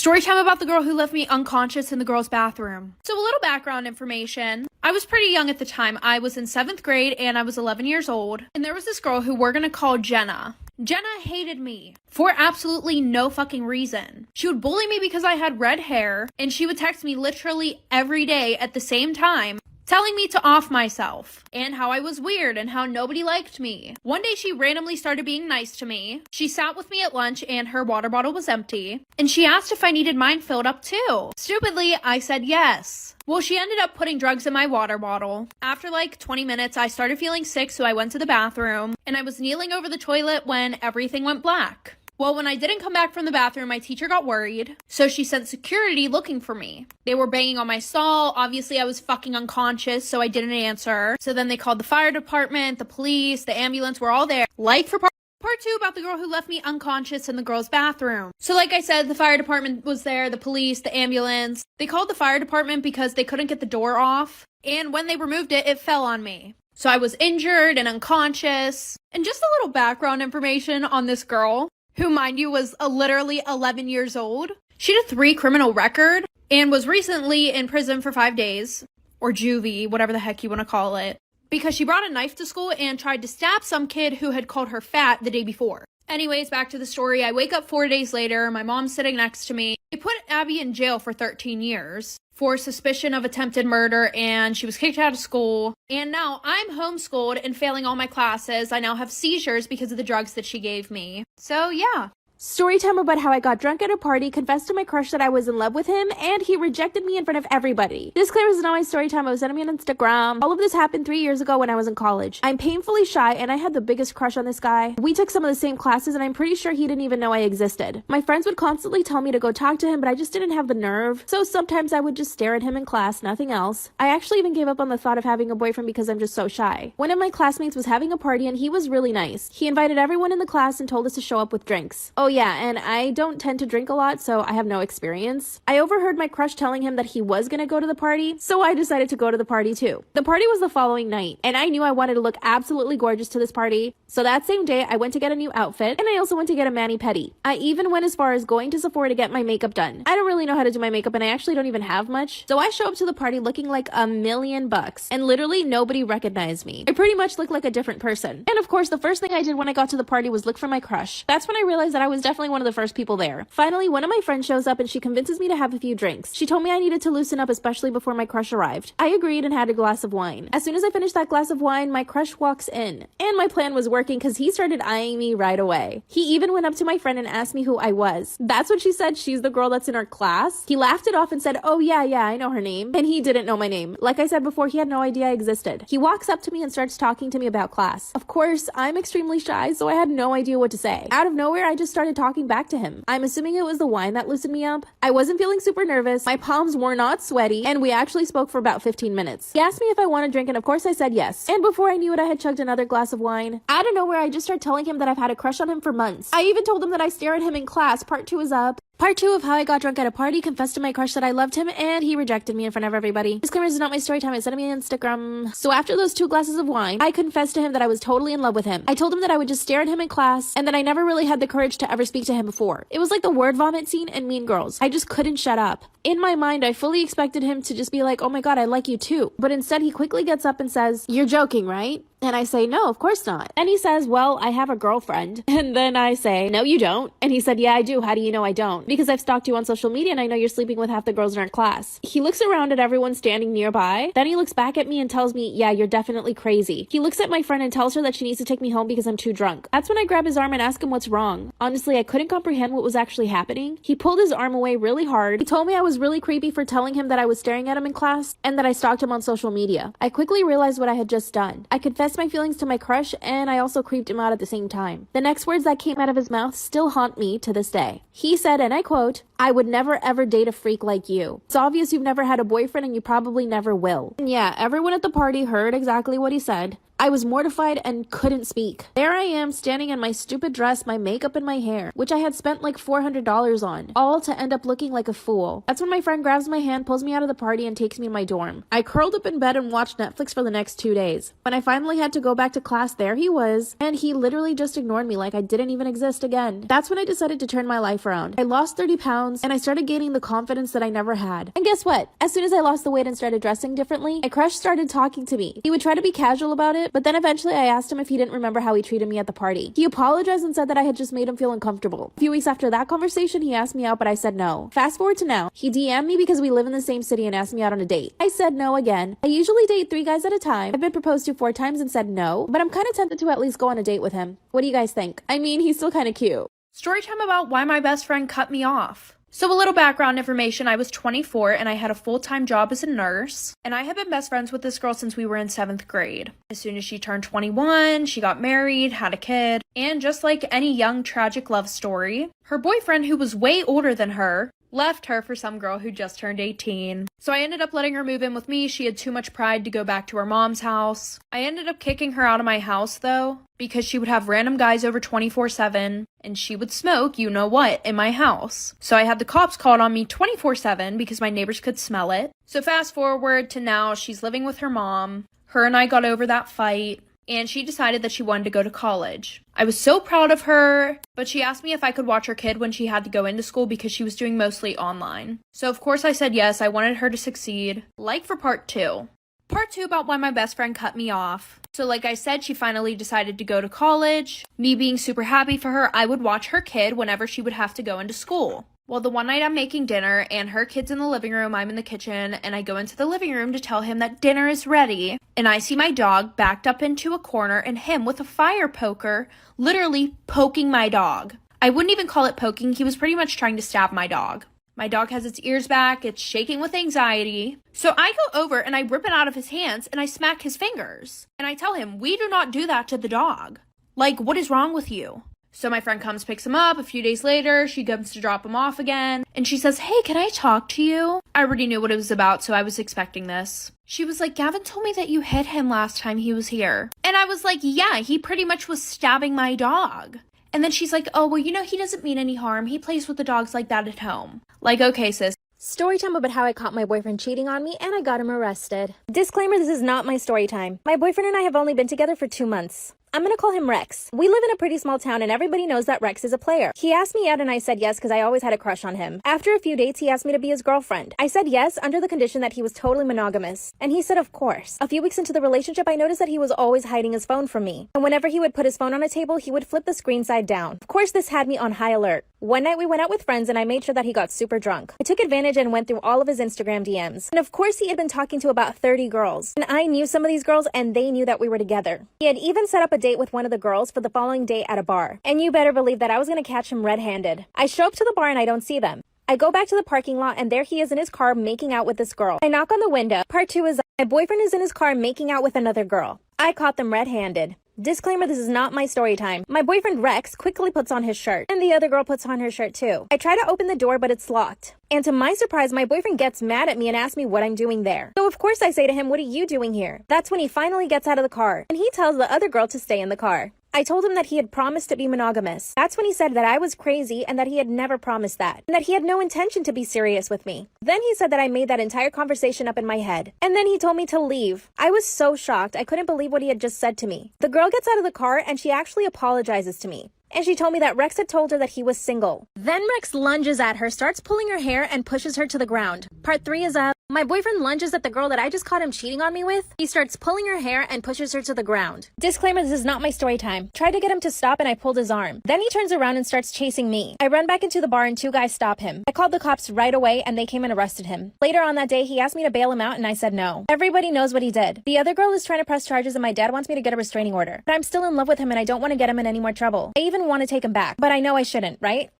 Story time about the girl who left me unconscious in the girls' bathroom. So a little background information. I was pretty young at the time. I was in 7th grade and I was 11 years old. And there was this girl who we're gonna call Jenna. Jenna hated me for absolutely no fucking reason. She would bully me because I had red hair, and she would text me literally every day at the same time, telling me to off myself, and how I was weird and how nobody liked me. One day she randomly started being nice to me. She sat with me at lunch and her water bottle was empty, and she asked if I needed mine filled up too. Stupidly, I said yes. Well, she ended up putting drugs in my water bottle. After like 20 minutes, I started feeling sick, so I went to the bathroom, and I was kneeling over the toilet when everything went black. Well, when I didn't come back from the bathroom, my teacher got worried, so she sent security looking for me. They were banging on my stall. Obviously, I was fucking unconscious, so I didn't answer. So then they called the fire department, the police, the ambulance were all there. Like for Part 2 about the girl who left me unconscious in the girls' bathroom. So like I said, the fire department was there, the police, the ambulance. They called the fire department because they couldn't get the door off. And when they removed it, it fell on me. So I was injured and unconscious. And just a little background information on this girl, who, mind you, was literally 11 years old. She had a 3 criminal record and was recently in prison for 5 days, or juvie, whatever the heck you want to call it, because she brought a knife to school and tried to stab some kid who had called her fat the day before. Anyways, back to the story. I wake up 4 days later. My mom's sitting next to me. They put Abby in jail for 13 years for suspicion of attempted murder, and she was kicked out of school. And now I'm homeschooled and failing all my classes. I now have seizures because of the drugs that she gave me. So yeah. Story time about how I got drunk at a party, confessed to my crush that I was in love with him, and he rejected me in front of everybody. Disclaimer, is not my story time. I was sending me on Instagram. All of this happened 3 years ago when I was in college. I'm painfully shy, and I had the biggest crush on this guy. We took some of the same classes, and I'm pretty sure he didn't even know I existed. My friends would constantly tell me to go talk to him, but I just didn't have the nerve. So sometimes I would just stare at him in class, nothing else. I actually even gave up on the thought of having a boyfriend because I'm just so shy. One of my classmates was having a party, and he was really nice. He invited everyone in the class and told us to show up with drinks. Oh yeah, and I don't tend to drink a lot, so I have no experience. I overheard my crush telling him that he was gonna go to the party, so I decided to go to the party too. The party was the following night, and I knew I wanted to look absolutely gorgeous to this party, so that same day I went to get a new outfit, and I also went to get a mani-pedi. I even went as far as going to Sephora to get my makeup done. I don't really know how to do my makeup, and I actually don't even have much, so I show up to the party looking like $1,000,000, and literally nobody recognized me. I pretty much looked like a different person. And of course, the first thing I did when I got to the party was look for my crush. That's when I realized that I was definitely one of the first people there. Finally, one of my friends shows up and she convinces me to have a few drinks. She told me I needed to loosen up, especially before my crush arrived. I agreed and had a glass of wine. As soon as I finished that glass of wine, my crush walks in. And my plan was working because he started eyeing me right away. He even went up to my friend and asked me who I was. That's what she said, she's the girl that's in our class. He laughed it off and said, oh yeah, I know her name. And he didn't know my name. Like I said before, he had no idea I existed. He walks up to me and starts talking to me about class. Of course, I'm extremely shy, so I had no idea what to say. Out of nowhere, I just started talking back to him. I'm assuming it was the wine that loosened me up. I wasn't feeling super nervous. My palms were not sweaty, and we actually spoke for about 15 minutes. He asked me if I want a drink, and of course I said yes. And before I knew it, I had chugged another glass of wine. Out of nowhere, I just started telling him that I've had a crush on him for months. I even told him that I stare at him in class. Part 2 is up. Part 2 of how I got drunk at a party, confessed to my crush that I loved him, and he rejected me in front of everybody. Disclaimer, is not my story time. I sent me on Instagram. So after those 2 glasses of wine, I confessed to him that I was totally in love with him. I told him that I would just stare at him in class, and that I never really had the courage to ever speak to him before. It was like the word vomit scene in Mean Girls. I just couldn't shut up. In my mind, I fully expected him to just be like, oh my god, I like you too. But instead, he quickly gets up and says, you're joking, right? And I say, no, of course not. And he says, well, I have a girlfriend. And then I say, no, you don't. And he said, yeah, I do. How do you know I don't? Because I've stalked you on social media and I know you're sleeping with half the girls in our class. He looks around at everyone standing nearby. Then he looks back at me and tells me, yeah, you're definitely crazy. He looks at my friend and tells her that she needs to take me home because I'm too drunk. That's when I grab his arm and ask him what's wrong. Honestly, I couldn't comprehend what was actually happening. He pulled his arm away really hard. He told me I was really creepy for telling him that I was staring at him in class and that I stalked him on social media. I quickly realized what I had just done. I confessed my feelings to my crush, and I also creeped him out at the same time. The next words that came out of his mouth still haunt me to this day. He said, and I quote, I would never ever date a freak like you. It's obvious you've never had a boyfriend and you probably never will. And yeah, everyone at the party heard exactly what he said. I was mortified and couldn't speak. There I am, standing in my stupid dress, my makeup and my hair, which I had spent like $400 on, all to end up looking like a fool. That's when my friend grabs my hand, pulls me out of the party, and takes me to my dorm. I curled up in bed and watched Netflix for the next 2 days. When I finally had to go back to class, there he was, and he literally just ignored me like I didn't even exist again. That's when I decided to turn my life around. I lost 30 pounds, and I started gaining the confidence that I never had. And guess what? As soon as I lost the weight and started dressing differently, my crush started talking to me. He would try to be casual about it, but then eventually I asked him if he didn't remember how he treated me at the party. He apologized and said that I had just made him feel uncomfortable. A few weeks after that conversation, he asked me out, but I said no. Fast forward to now. He DM'd me because we live in the same city and asked me out on a date. I said no again. I usually date 3 guys at a time. I've been proposed to 4 times and said no, but I'm kind of tempted to at least go on a date with him. What do you guys think? I mean, he's still kind of cute. Story time about why my best friend cut me off. So a little background information, I was 24 and I had a full-time job as a nurse, and I had been best friends with this girl since we were in 7th grade. As soon as she turned 21, she got married, had a kid, and just like any young tragic love story, her boyfriend, who was way older than her, left her for some girl who just turned 18. So I ended up letting her move in with me. She had too much pride to go back to her mom's house. I ended up kicking her out of my house though, because she would have random guys over 24/7 and she would smoke you know what in my house. So I had the cops called on me 24/7 because my neighbors could smell it. So fast forward to now, she's living with her mom. Her and I got over that fight, and she decided that she wanted to go to college. I was so proud of her, but she asked me if I could watch her kid when she had to go into school because she was doing mostly online. So of course I said yes, I wanted her to succeed. Like for part 2. Part 2 about why my best friend cut me off. So like I said, she finally decided to go to college. Me being super happy for her, I would watch her kid whenever she would have to go into school. Well, the one night I'm making dinner and her kid's in the living room, I'm in the kitchen, and I go into the living room to tell him that dinner is ready, and I see my dog backed up into a corner and him with a fire poker literally poking my dog. I wouldn't even call it poking, he was pretty much trying to stab my dog. My dog has its ears back, it's shaking with anxiety. So I go over and I rip it out of his hands and I smack his fingers. And I tell him, we do not do that to the dog. Like, what is wrong with you? So my friend comes, picks him up. A few days later, she comes to drop him off again. And she says, hey, can I talk to you? I already knew what it was about, so I was expecting this. She was like, Gavin told me that you hit him last time he was here. And I was like, yeah, he pretty much was stabbing my dog. And then she's like, oh, well, you know, he doesn't mean any harm. He plays with the dogs like that at home. Like, okay, sis. Story time about how I caught my boyfriend cheating on me and I got him arrested. Disclaimer, this is not my story time. My boyfriend and I have only been together for 2 months. I'm gonna call him Rex. We live in a pretty small town and everybody knows that Rex is a player. He asked me out and I said yes because I always had a crush on him. After a few dates, he asked me to be his girlfriend. I said yes under the condition that he was totally monogamous. And he said of course. A few weeks into the relationship, I noticed that he was always hiding his phone from me. And whenever he would put his phone on a table, he would flip the screen side down. Of course, this had me on high alert. One night we went out with friends and I made sure that he got super drunk. I took advantage and went through all of his Instagram DMs. And of course he had been talking to about 30 girls. And I knew some of these girls and they knew that we were together. He had even set up a date with one of the girls for the following day at a bar. And you better believe that I was gonna catch him red-handed. I show up to the bar and I don't see them. I go back to the parking lot and there he is in his car making out with this girl. I knock on the window. Part 2 is my boyfriend is in his car making out with another girl. I caught them red-handed. Disclaimer, this is not my story time. My boyfriend Rex quickly puts on his shirt, and the other girl puts on her shirt too. I try to open the door, but it's locked. And to my surprise, my boyfriend gets mad at me and asks me what I'm doing there. So of course I say to him, what are you doing here? That's when he finally gets out of the car, and he tells the other girl to stay in the car. I told him that he had promised to be monogamous. That's when he said that I was crazy and that he had never promised that, and that he had no intention to be serious with me. Then he said that I made that entire conversation up in my head. And then he told me to leave. I was so shocked. I couldn't believe what he had just said to me. The girl gets out of the car and she actually apologizes to me. And she told me that Rex had told her that he was single. Then Rex lunges at her, starts pulling her hair, and pushes her to the ground. Part 3 is up. My boyfriend lunges at the girl that I just caught him cheating on me with. He starts pulling her hair and pushes her to the ground. Disclaimer, this is not my story time. Tried to get him to stop and I pulled his arm. Then he turns around and starts chasing me. I run back into the bar and 2 guys stop him. I called the cops right away and they came and arrested him. Later on that day, he asked me to bail him out and I said no. Everybody knows what he did. The other girl is trying to press charges and my dad wants me to get a restraining order. But I'm still in love with him and I don't want to get him in any more trouble. I even want to take him back. But I know I shouldn't, right?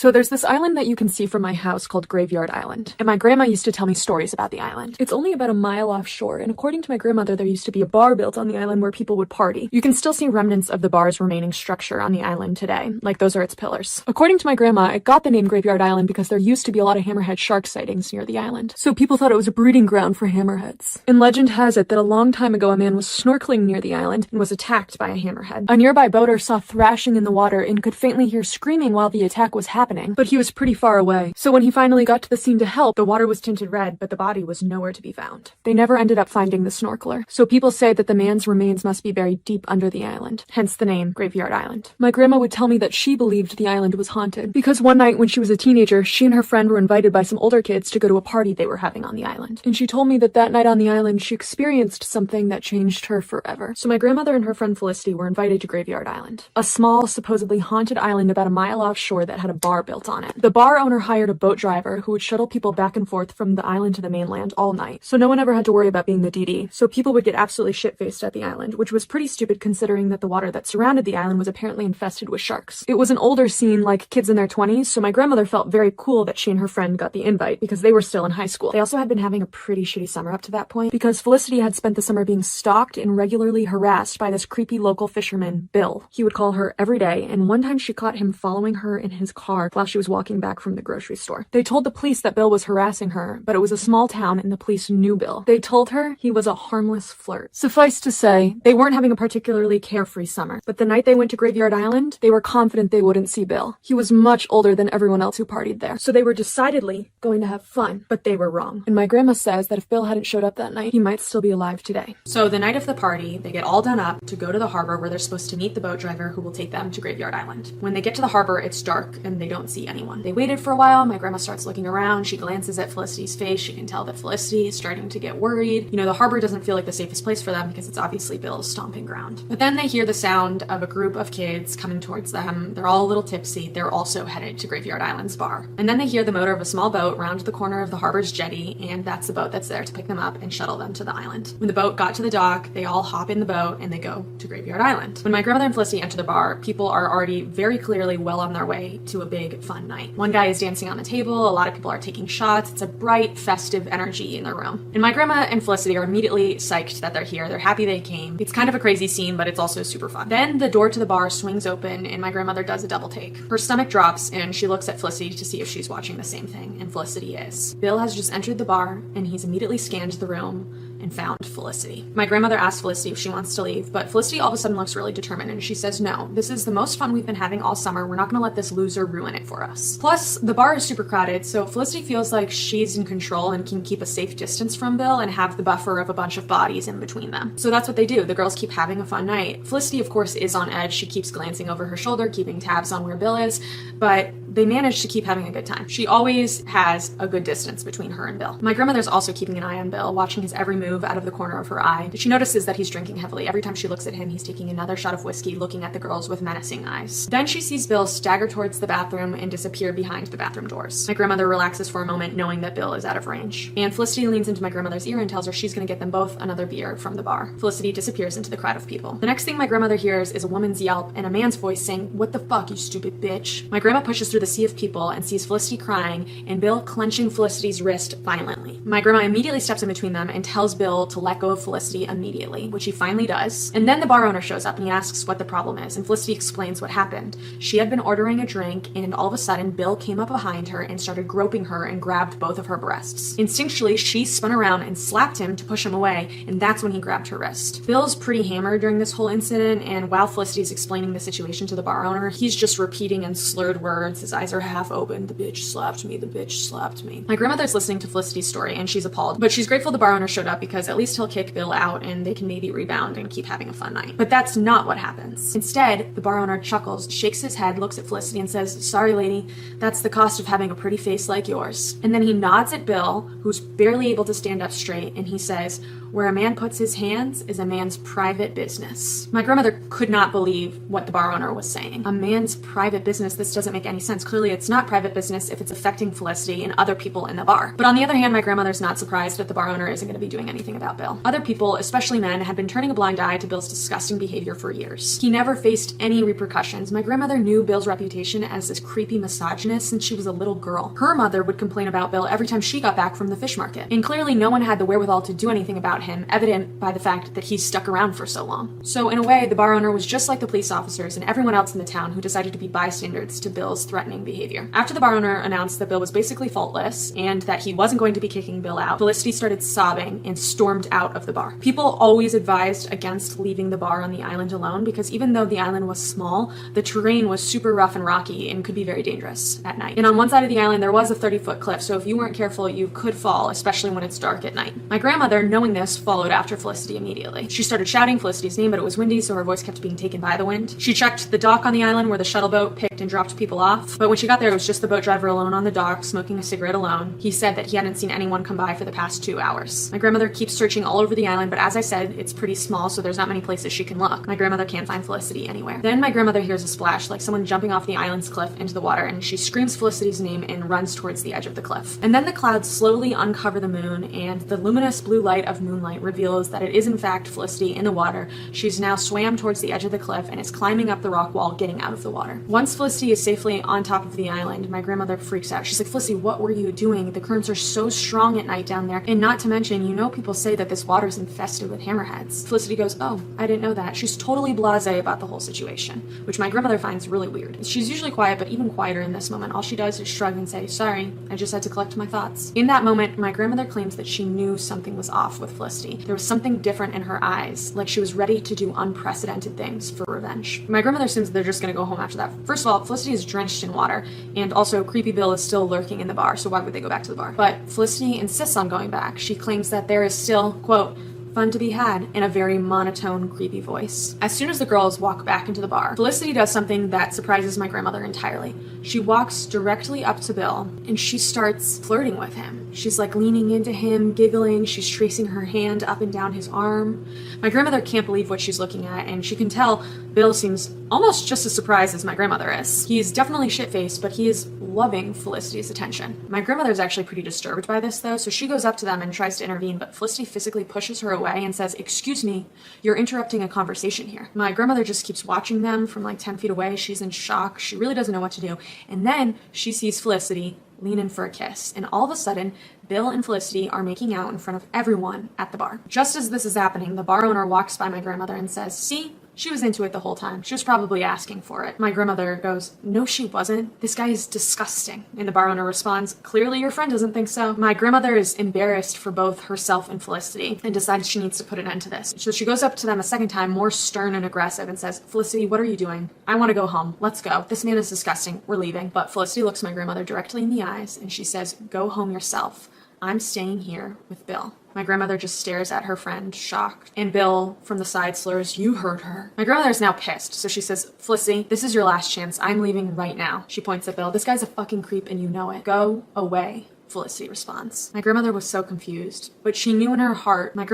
So there's this island that you can see from my house called Graveyard Island, and my grandma used to tell me stories about the island. It's only about a mile offshore, and according to my grandmother, there used to be a bar built on the island where people would party. You can still see remnants of the bar's remaining structure on the island today, like those are its pillars. According to my grandma, it got the name Graveyard Island because there used to be a lot of hammerhead shark sightings near the island, so people thought it was a breeding ground for hammerheads. And legend has it that a long time ago a man was snorkeling near the island and was attacked by a hammerhead. A nearby boater saw thrashing in the water and could faintly hear screaming while the attack was happening, but he was pretty far away. So when he finally got to the scene to help, the water was tinted red, but the body was nowhere to be found. They never ended up finding the snorkeler, so people say that the man's remains must be buried deep under the island, hence the name Graveyard Island. My grandma would tell me that she believed the island was haunted because one night when she was a teenager, she and her friend were invited by some older kids to go to a party they were having on the island. And she told me that that night on the island, she experienced something that changed her forever. So my grandmother and her friend Felicity were invited to Graveyard Island, a small, supposedly haunted island about a mile offshore that had a bar built on it. The bar owner hired a boat driver who would shuttle people back and forth from the island to the mainland all night, so no one ever had to worry about being the DD. So people would get absolutely shit-faced at the island, which was pretty stupid considering that the water that surrounded the island was apparently infested with sharks. It was an older scene, like kids in their 20s, so my grandmother felt very cool that she and her friend got the invite because they were still in high school. They also had been having a pretty shitty summer up to that point because Felicity had spent the summer being stalked and regularly harassed by this creepy local fisherman, Bill. He would call her every day, and one time she caught him following her in his car while she was walking back from the grocery store. They told the police that Bill was harassing her, but it was a small town and the police knew Bill. They told her he was a harmless flirt. Suffice to say, they weren't having a particularly carefree summer, but the night they went to Graveyard Island, they were confident they wouldn't see Bill. He was much older than everyone else who partied there, so they were decidedly going to have fun, but they were wrong. And my grandma says that if Bill hadn't showed up that night, he might still be alive today. So the night of the party, they get all done up to go to the harbor where they're supposed to meet the boat driver who will take them to Graveyard Island. When they get to the harbor, it's dark and they don't see anyone. They waited for a while. My grandma starts looking around. She glances at Felicity's face. She can tell that Felicity is starting to get worried. You know, the harbor doesn't feel like the safest place for them because it's obviously Bill's stomping ground. But then they hear the sound of a group of kids coming towards them. They're all a little tipsy. They're also headed to Graveyard Island's bar. And then they hear the motor of a small boat round the corner of the harbor's jetty, and that's the boat that's there to pick them up and shuttle them to the island. When the boat got to the dock, they all hop in the boat and they go to Graveyard Island. When my grandmother and Felicity enter the bar, people are already very clearly well on their way to a big fun night. One guy is dancing on the table, a lot of people are taking shots. It's a bright, festive energy in the room. And my grandma and Felicity are immediately psyched that they're here. They're happy they came. It's kind of a crazy scene, but it's also super fun. Then the door to the bar swings open and my grandmother does a double take. Her stomach drops and she looks at Felicity to see if she's watching the same thing, and Felicity is. Bill has just entered the bar and he's immediately scanned the room and found Felicity. My grandmother asks Felicity if she wants to leave, but Felicity all of a sudden looks really determined and she says, no, this is the most fun we've been having all summer. We're not gonna let this loser ruin it for us. Plus, the bar is super crowded, so Felicity feels like she's in control and can keep a safe distance from Bill and have the buffer of a bunch of bodies in between them. So that's what they do. The girls keep having a fun night. Felicity, of course, is on edge. She keeps glancing over her shoulder, keeping tabs on where Bill is, but they manage to keep having a good time. She always has a good distance between her and Bill. My grandmother's also keeping an eye on Bill, watching his every move out of the corner of her eye. She notices that he's drinking heavily. Every time she looks at him, he's taking another shot of whiskey, looking at the girls with menacing eyes. Then she sees Bill stagger towards the bathroom and disappear behind the bathroom doors. My grandmother relaxes for a moment, knowing that Bill is out of range. And Felicity leans into my grandmother's ear and tells her she's gonna get them both another beer from the bar. Felicity disappears into the crowd of people. The next thing my grandmother hears is a woman's yelp and a man's voice saying, "What the fuck, you stupid bitch?" My grandma pushes through the sea of people and sees Felicity crying and Bill clenching Felicity's wrist violently. My grandma immediately steps in between them and tells Bill to let go of Felicity immediately, which he finally does. And then the bar owner shows up and he asks what the problem is, and Felicity explains what happened. She had been ordering a drink and all of a sudden Bill came up behind her and started groping her and grabbed both of her breasts. Instinctually, she spun around and slapped him to push him away, and that's when he grabbed her wrist. Bill's pretty hammered during this whole incident, and while Felicity's explaining the situation to the bar owner, he's just repeating in slurred words. His eyes are half open. The bitch slapped me. The bitch slapped me. My grandmother's listening to Felicity's story and she's appalled, but she's grateful the bar owner showed up because at least he'll kick Bill out and they can maybe rebound and keep having a fun night. But that's not what happens. Instead, the bar owner chuckles, shakes his head, looks at Felicity and says, "Sorry, lady, that's the cost of having a pretty face like yours." And then he nods at Bill, who's barely able to stand up straight, and he says, "Where a man puts his hands is a man's private business." My grandmother could not believe what the bar owner was saying. A man's private business? This doesn't make any sense. sense. Clearly it's not private business if it's affecting Felicity and other people in the bar. But on the other hand, my grandmother's not surprised that the bar owner isn't going to be doing anything about Bill. Other people, especially men, had been turning a blind eye to Bill's disgusting behavior for years. He never faced any repercussions. My grandmother knew Bill's reputation as this creepy misogynist since she was a little girl. Her mother would complain about Bill every time she got back from the fish market. And clearly no one had the wherewithal to do anything about him, evident by the fact that he's stuck around for so long. So in a way, the bar owner was just like the police officers and everyone else in the town who decided to be bystanders to Bill's threatening behavior. After the bar owner announced that Bill was basically faultless and that he wasn't going to be kicking Bill out, Felicity started sobbing and stormed out of the bar. People always advised against leaving the bar on the island alone because even though the island was small, the terrain was super rough and rocky and could be very dangerous at night. And on one side of the island, there was a 30-foot cliff, so if you weren't careful, you could fall, especially when it's dark at night. My grandmother, knowing this, followed after Felicity immediately. She started shouting Felicity's name, but it was windy, so her voice kept being taken by the wind. She checked the dock on the island where the shuttle boat picked and dropped people off, but when she got there, it was just the boat driver alone on the dock, smoking a cigarette alone. He said that he hadn't seen anyone come by for the past 2 hours. My grandmother keeps searching all over the island, but as I said, it's pretty small, so there's not many places she can look. My grandmother can't find Felicity anywhere. Then my grandmother hears a splash, like someone jumping off the island's cliff into the water, and she screams Felicity's name and runs towards the edge of the cliff. And then the clouds slowly uncover the moon, and the luminous blue light of moonlight reveals that it is in fact Felicity in the water. She's now swam towards the edge of the cliff and is climbing up the rock wall, getting out of the water. Once Felicity is safely on top of the island, my grandmother freaks out. She's like, Felicity, what were you doing? The currents are so strong at night down there, and not to mention, you know people say that this water's infested with hammerheads. Felicity goes, oh, I didn't know that. She's totally blasé about the whole situation, which my grandmother finds really weird. She's usually quiet, but even quieter in this moment. All she does is shrug and say, sorry, I just had to collect my thoughts. In that moment, my grandmother claims that she knew something was off with Felicity. There was something different in her eyes, like she was ready to do unprecedented things for revenge. My grandmother assumes they're just gonna go home after that. First of all, Felicity is drenched in water, and also Creepy Bill is still lurking in the bar, so why would they go back to the bar? But Felicity insists on going back. She claims that there is still, quote, fun to be had, in a very monotone, creepy voice. As soon as the girls walk back into the bar, Felicity does something that surprises my grandmother entirely. She walks directly up to Bill and she starts flirting with him. She's like leaning into him, giggling. She's tracing her hand up and down his arm. My grandmother can't believe what she's looking at, and she can tell Bill seems almost just as surprised as my grandmother is. He's definitely shit-faced, but he is loving Felicity's attention. My grandmother is actually pretty disturbed by this though, so she goes up to them and tries to intervene, but Felicity physically pushes her away and says, excuse me, you're interrupting a conversation here. My grandmother just keeps watching them from like 10 feet away. She's in shock. She really doesn't know what to do. And then she sees Felicity lean in for a kiss, and all of a sudden, Bill and Felicity are making out in front of everyone at the bar. Just as this is happening, the bar owner walks by my grandmother and says, see? She was into it the whole time. She was probably asking for it. My grandmother goes, no, she wasn't. This guy is disgusting. And the bar owner responds, clearly your friend doesn't think so. My grandmother is embarrassed for both herself and Felicity and decides she needs to put an end to this. So she goes up to them a second time, more stern and aggressive, and says, Felicity, what are you doing? I want to go home. Let's go. This man is disgusting. We're leaving. But Felicity looks my grandmother directly in the eyes and she says, go home yourself. I'm staying here with Bill. My grandmother just stares at her friend, shocked. And Bill, from the side, slurs, you heard her. My grandmother is now pissed, so she says, Felicity, this is your last chance. I'm leaving right now. She points at Bill. This guy's a fucking creep and you know it. Go away. Felicity responds. My grandmother was so confused, but she knew in her heart, that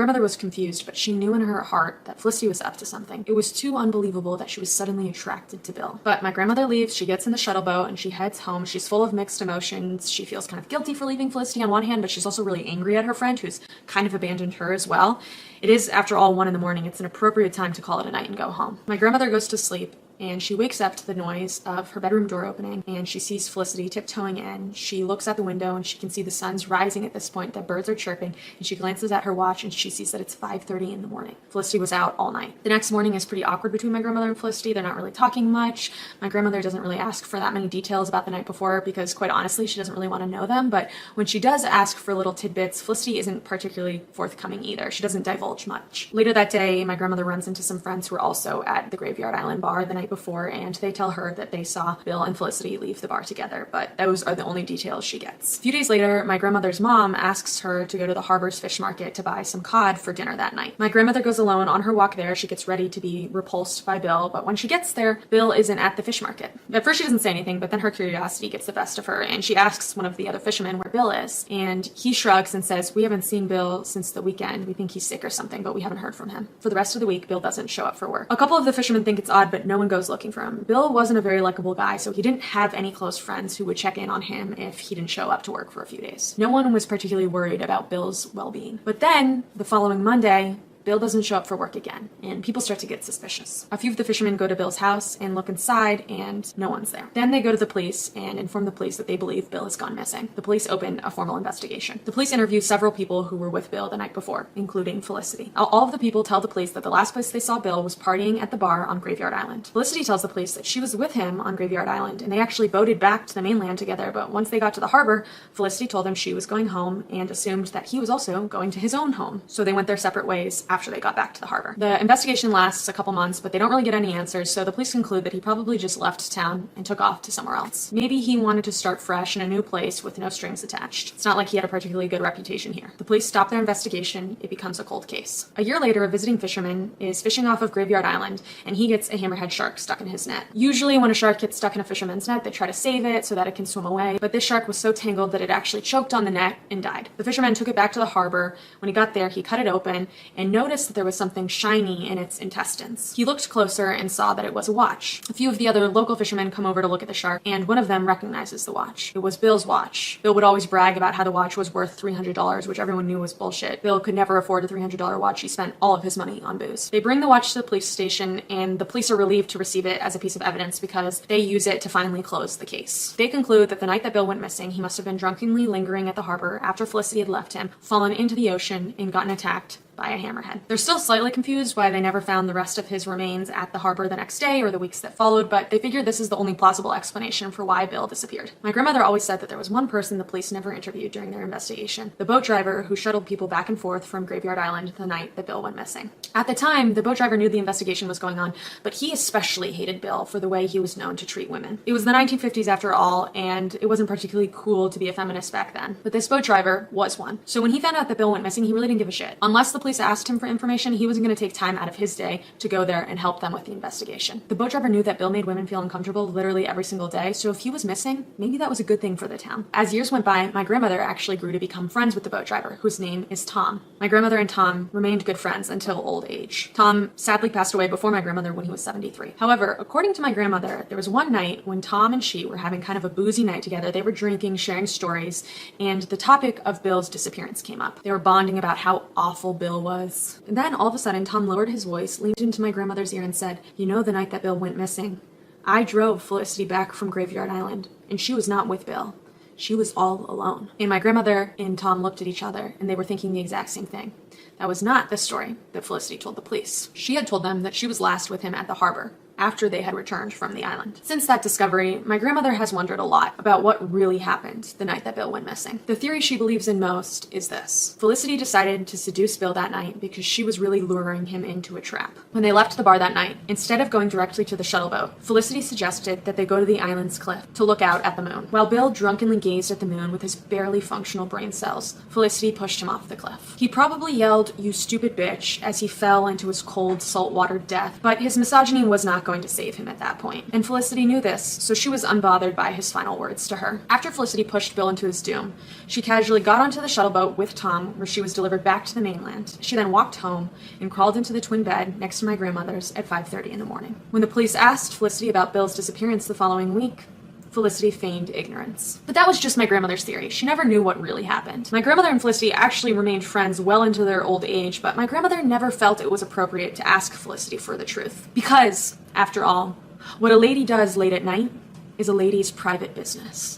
Felicity was up to something. It was too unbelievable that she was suddenly attracted to Bill. But my grandmother leaves, she gets in the shuttle boat, and she heads home. She's full of mixed emotions. She feels kind of guilty for leaving Felicity on one hand, but she's also really angry at her friend, who's kind of abandoned her as well. It is, after all, 1 a.m. It's an appropriate time to call it a night and go home. My grandmother goes to sleep, and she wakes up to the noise of her bedroom door opening, and she sees Felicity tiptoeing in. She looks out the window and she can see the sun's rising at this point, the birds are chirping, and she glances at her watch and she sees that it's 5:30 in the morning. Felicity was out all night. The next morning is pretty awkward between my grandmother and Felicity. They're not really talking much. My grandmother doesn't really ask for that many details about the night before because, quite honestly, she doesn't really want to know them, but when she does ask for little tidbits, Felicity isn't particularly forthcoming either. She doesn't divulge much. Later that day, my grandmother runs into some friends who were also at the Graveyard Island bar the night before, and they tell her that they saw Bill and Felicity leave the bar together, but those are the only details she gets. A few days later, my grandmother's mom asks her to go to the Harbor's fish market to buy some cod for dinner that night. My grandmother goes alone on her walk there. She gets ready to be repulsed by Bill, but when she gets there, Bill isn't at the fish market. At first she doesn't say anything, but then her curiosity gets the best of her, and she asks one of the other fishermen where Bill is, and he shrugs and says, we haven't seen Bill since the weekend. We think he's sick or something, but we haven't heard from him. For the rest of the week, Bill doesn't show up for work. A couple of the fishermen think it's odd, but no one goes goes looking for him. Bill wasn't a very likable guy, so he didn't have any close friends who would check in on him if he didn't show up to work for a few days. No one was particularly worried about Bill's well-being. But then, the following Monday, Bill doesn't show up for work again, and people start to get suspicious. A few of the fishermen go to Bill's house and look inside, and no one's there. Then they go to the police and inform the police that they believe Bill has gone missing. The police open a formal investigation. The police interview several people who were with Bill the night before, including Felicity. All of the people tell the police that the last place they saw Bill was partying at the bar on Graveyard Island. Felicity tells the police that she was with him on Graveyard Island, and they actually boated back to the mainland together, but once they got to the harbor, Felicity told them she was going home and assumed that he was also going to his own home. So they went their separate ways after they got back to the harbor. The investigation lasts a couple months, but they don't really get any answers, so the police conclude that he probably just left town and took off to somewhere else. Maybe he wanted to start fresh in a new place with no strings attached. It's not like he had a particularly good reputation here. The police stop their investigation. It becomes a cold case. A year later, a visiting fisherman is fishing off of Graveyard Island, and he gets a hammerhead shark stuck in his net. Usually when a shark gets stuck in a fisherman's net, they try to save it so that it can swim away, but this shark was so tangled that it actually choked on the net and died. The fisherman took it back to the harbor. When he got there, he cut it open and noticed that there was something shiny in its intestines. He looked closer and saw that it was a watch. A few of the other local fishermen come over to look at the shark, and one of them recognizes the watch. It was Bill's watch. Bill would always brag about how the watch was worth $300, which everyone knew was bullshit. Bill could never afford a $300 watch. He spent all of his money on booze. They bring the watch to the police station, and the police are relieved to receive it as a piece of evidence because they use it to finally close the case. They conclude that the night that Bill went missing, he must have been drunkenly lingering at the harbor after Felicity had left him, fallen into the ocean, and gotten attacked by a hammerhead. They're still slightly confused why they never found the rest of his remains at the harbor the next day or the weeks that followed, but they figure this is the only plausible explanation for why Bill disappeared. My grandmother always said that there was one person the police never interviewed during their investigation, the boat driver who shuttled people back and forth from Graveyard Island the night that Bill went missing. At the time, the boat driver knew the investigation was going on, but he especially hated Bill for the way he was known to treat women. It was the 1950s after all, and it wasn't particularly cool to be a feminist back then, but this boat driver was one. So when he found out that Bill went missing, he really didn't give a shit. Unless the police asked him for information, he wasn't going to take time out of his day to go there and help them with the investigation. The boat driver knew that Bill made women feel uncomfortable literally every single day, so if he was missing, maybe that was a good thing for the town. As years went by, my grandmother actually grew to become friends with the boat driver, whose name is Tom. My grandmother and Tom remained good friends until old age. Tom sadly passed away before my grandmother when he was 73. However, according to my grandmother, there was one night when Tom and she were having kind of a boozy night together. They were drinking, sharing stories, and the topic of Bill's disappearance came up. They were bonding about how awful Bill was. And then all of a sudden, Tom lowered his voice, leaned into my grandmother's ear and said, "You know, the night that Bill went missing, I drove Felicity back from Graveyard Island, and she was not with Bill. She was all alone." And my grandmother and Tom looked at each other, and they were thinking the exact same thing. That was not the story that Felicity told the police. She had told them that she was last with him at the harbor, after they had returned from the island. Since that discovery, my grandmother has wondered a lot about what really happened the night that Bill went missing. The theory she believes in most is this. Felicity decided to seduce Bill that night because she was really luring him into a trap. When they left the bar that night, instead of going directly to the shuttle boat, Felicity suggested that they go to the island's cliff to look out at the moon. While Bill drunkenly gazed at the moon with his barely functional brain cells, Felicity pushed him off the cliff. He probably yelled, "You stupid bitch," as he fell into his cold, saltwater death, but his misogyny was not going to save him at that point. And Felicity knew this, so she was unbothered by his final words to her. After Felicity pushed Bill into his doom, she casually got onto the shuttle boat with Tom, where she was delivered back to the mainland. She then walked home and crawled into the twin bed next to my grandmother's at 5:30 in the morning. When the police asked Felicity about Bill's disappearance the following week, Felicity feigned ignorance. But that was just my grandmother's theory. She never knew what really happened. My grandmother and Felicity actually remained friends well into their old age, but my grandmother never felt it was appropriate to ask Felicity for the truth. Because, after all, what a lady does late at night is a lady's private business.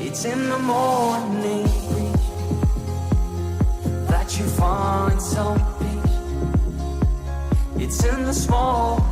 It's in the morning breeze that you find some peace. It's in the small